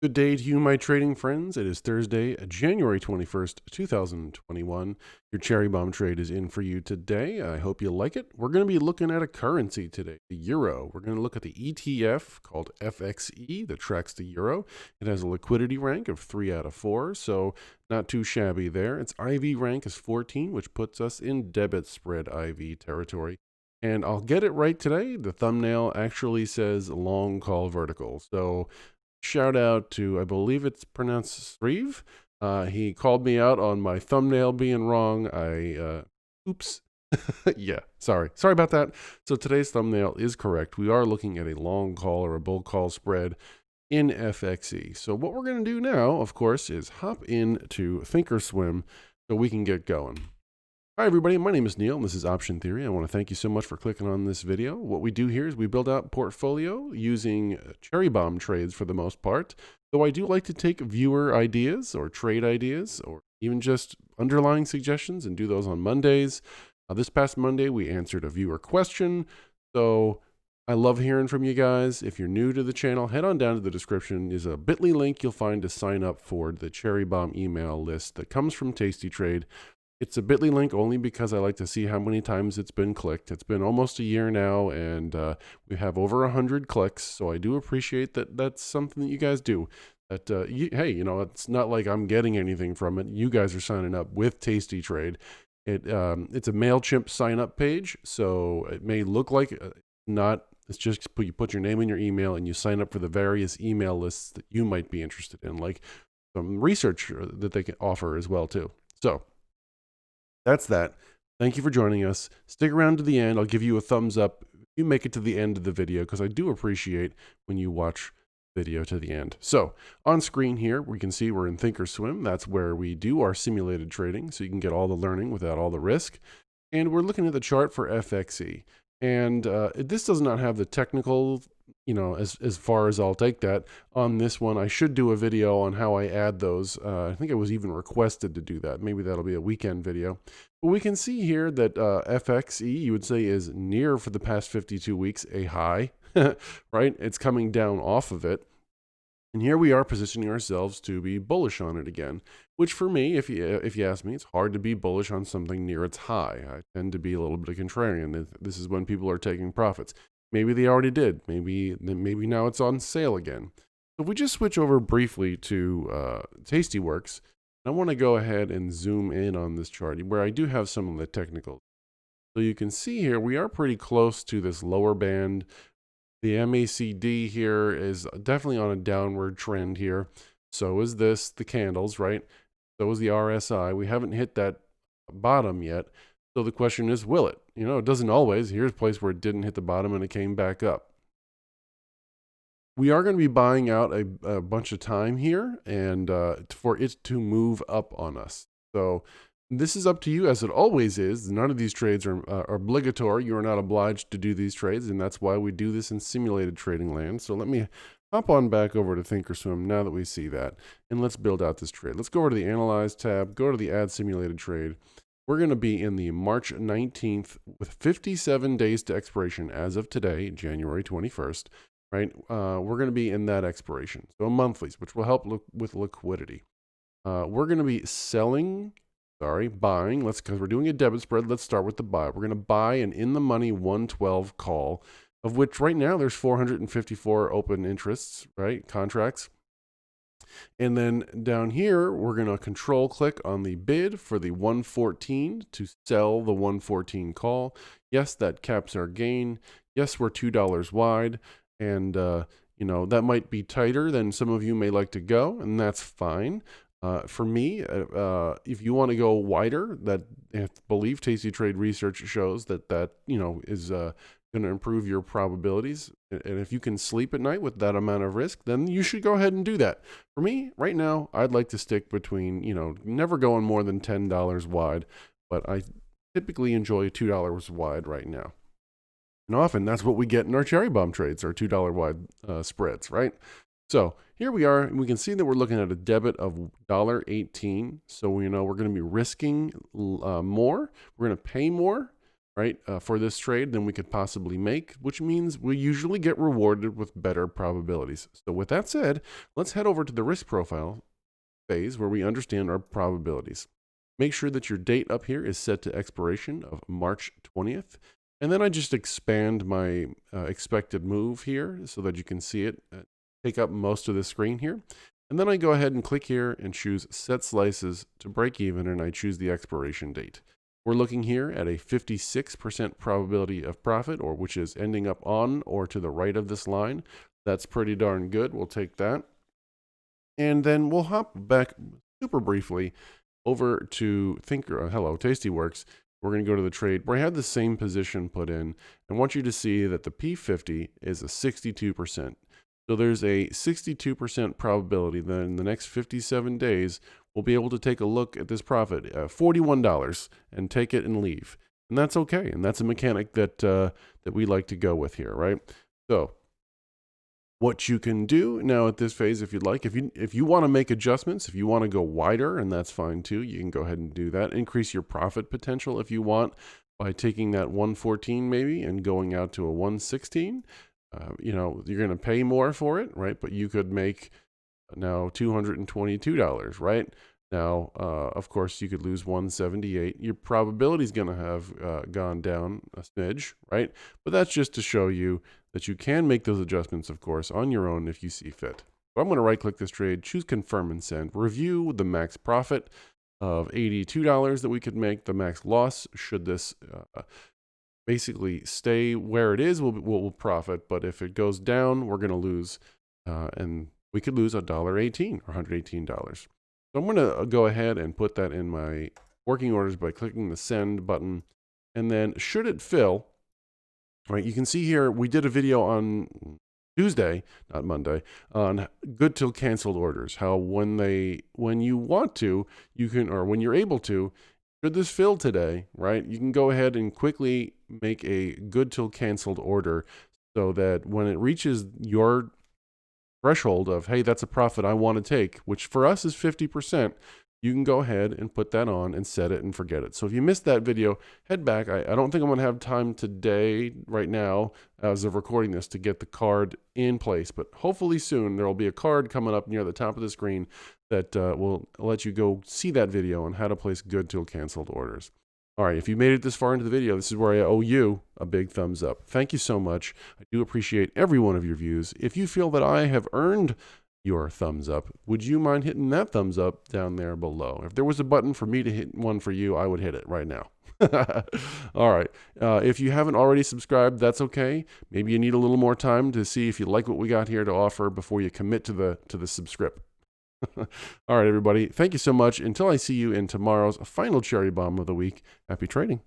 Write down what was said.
Good day to you, my trading friends. It is Thursday, January 21st, 2021. Your cherry bomb trade is in for you today. I hope you like it. We're going to be looking at a currency today, the euro. We're going to look at the ETF called FXE that tracks the euro. It has a liquidity rank of 3 out of 4, so not too shabby there. Its IV rank is 14, which puts us in debit spread IV territory. And I'll get it right today. The thumbnail actually says long call vertical. So shout out to, I believe it's pronounced Sreeve. He called me out on my thumbnail being wrong. Oops. Yeah, sorry about that. So today's thumbnail is correct. We are looking at a long call or a bull call spread in FXE. So what we're going to do now, of course, is hop into ThinkOrSwim so we can get going. Hi everybody, my name is Neil and this is Option Theory. I want to thank you so much for clicking on this video. What we do here is we build out portfolio using cherry bomb trades for the most part, though I do like to take viewer ideas or trade ideas or even just underlying suggestions and do those on Mondays. This past Monday we answered a viewer question, so I love hearing from you guys. If you're new to the channel, head on down to the description. There's a bit.ly link you'll find to sign up for the cherry bomb email list that comes from Tasty Trade. It's a bit.ly link only because I like to see how many times it's been clicked. It's been almost a year now, and we have over 100 clicks, so I do appreciate that. That's something that you guys do. That hey, it's not like I'm getting anything from it. You guys are signing up with Tasty Trade. It's a MailChimp sign-up page, so it may look like not. It's just you put your name and your email, and you sign up for the various email lists that you might be interested in, like some research that they can offer as well too. So that's that. Thank you for joining us. Stick around to the end. I'll give you a thumbs up if you make it to the end of the video, because I do appreciate when you watch video to the end. So on screen here, we can see we're in ThinkOrSwim. That's where we do our simulated trading, so you can get all the learning without all the risk. And we're looking at the chart for FXE. And this does not have the technical, as far as I'll take that on this one. I should do a video on how I add those. I think I was even requested to do that. Maybe that'll be a weekend video. But we can see here that FXE, you would say, is near for the past 52 weeks a high, right? It's coming down off of it. And here we are positioning ourselves to be bullish on it again, which for me, if you ask me, it's hard to be bullish on something near its high. I tend to be a little bit of contrarian. This is when people are taking profits. Maybe they already did. Maybe now it's on sale again. So if we just switch over briefly to Tastyworks, I want to go ahead and zoom in on this chart where I do have some of the technicals. So you can see here, we are pretty close to this lower band. The MACD here is definitely on a downward trend here. So is the candles, right? So is the RSI. We haven't hit that bottom yet. So the question is, will it? It doesn't always. Here's a place where it didn't hit the bottom and it came back up. We are going to be buying out a bunch of time here and for it to move up on us. So this is up to you, as it always is. None of these trades are obligatory. You are not obliged to do these trades, and that's why we do this in simulated trading land. So let me hop on back over to ThinkOrSwim now that we see that, and let's build out this trade. Let's go over to the Analyze tab, go to the Add Simulated Trade. We're going to be in the March 19th with 57 days to expiration as of today, January 21st, right? We're going to be in that expiration, so monthlies, which will help with liquidity. We're going to be buying, because we're doing a debit spread. Let's start with the buy. We're going to buy an in-the-money 112 call, of which right now there's 454 open interests, right, contracts. And then down here, we're going to control click on the bid for the 114 to sell the 114 call. Yes, that caps our gain. Yes, we're $2 wide. And, that might be tighter than some of you may like to go, and that's fine. For me, if you want to go wider, I believe Tasty Trade research shows that is going to improve your probabilities. And if you can sleep at night with that amount of risk, then you should go ahead and do that. For me, right now, I'd like to stick between, never going more than $10 wide, but I typically enjoy $2 wide right now. And often that's what we get in our cherry bomb trades, our $2 wide spreads, right? So here we are, and we can see that we're looking at a debit of $1.18. So we know we're going to be risking more. We're going to pay more. right, for this trade than we could possibly make, which means we usually get rewarded with better probabilities. So with that said, let's head over to the risk profile phase where we understand our probabilities. Make sure that your date up here is set to expiration of March 20th. And then I just expand my expected move here so that you can see it take up most of the screen here. And then I go ahead and click here and choose Set Slices to break even, and I choose the expiration date. We're looking here at a 56% probability of profit, or which is ending up on or to the right of this line. That's pretty darn good. We'll take that. And then we'll hop back super briefly over to Tastyworks. We're going to go to the trade where I had the same position put in. I want you to see that the P50 is a 62%. So there's a 62% probability that in the next 57 days, we'll be able to take a look at this profit, $41, and take it and leave. And that's okay. And that's a mechanic that, that we like to go with here, right? So what you can do now at this phase, if you'd like, if you want to make adjustments, if you want to go wider, and that's fine too, you can go ahead and do that. Increase your profit potential if you want by taking that 114 maybe and going out to a 116. You know, you're going to pay more for it, right? But you could make now $222, right? Now, of course, you could lose 178. Your probability is going to have gone down a smidge, right? But that's just to show you that you can make those adjustments, of course, on your own if you see fit. So I'm going to right-click this trade, choose Confirm and Send. Review the max profit of $82 that we could make. The max loss, should this basically stay where it is, we'll profit. But if it goes down, we're going to lose, and we could lose $1.18 or $118. So I'm going to go ahead and put that in my working orders by clicking the Send button. And then should it fill, right, you can see here we did a video on Tuesday, not Monday, on good till canceled orders. How when you want to, you can, or when you're able to, should this fill today, right, you can go ahead and quickly make a good till canceled order so that when it reaches your threshold of, hey, that's a profit I want to take, which for us is 50%, you can go ahead and put that on and set it and forget it. So if you missed that video, head back. I don't think I'm going to have time today, right now, as of recording this, to get the card in place. But hopefully soon there will be a card coming up near the top of the screen that will let you go see that video on how to place good till canceled orders. All right, if you made it this far into the video, this is where I owe you a big thumbs up. Thank you so much. I do appreciate every one of your views. If you feel that I have earned your thumbs up, would you mind hitting that thumbs up down there below? If there was a button for me to hit one for you, I would hit it right now. All right. If you haven't already subscribed, that's okay. Maybe you need a little more time to see if you like what we got here to offer before you commit to the subscript. All right, everybody. Thank you so much. Until I see you in tomorrow's final cherry bomb of the week, happy trading.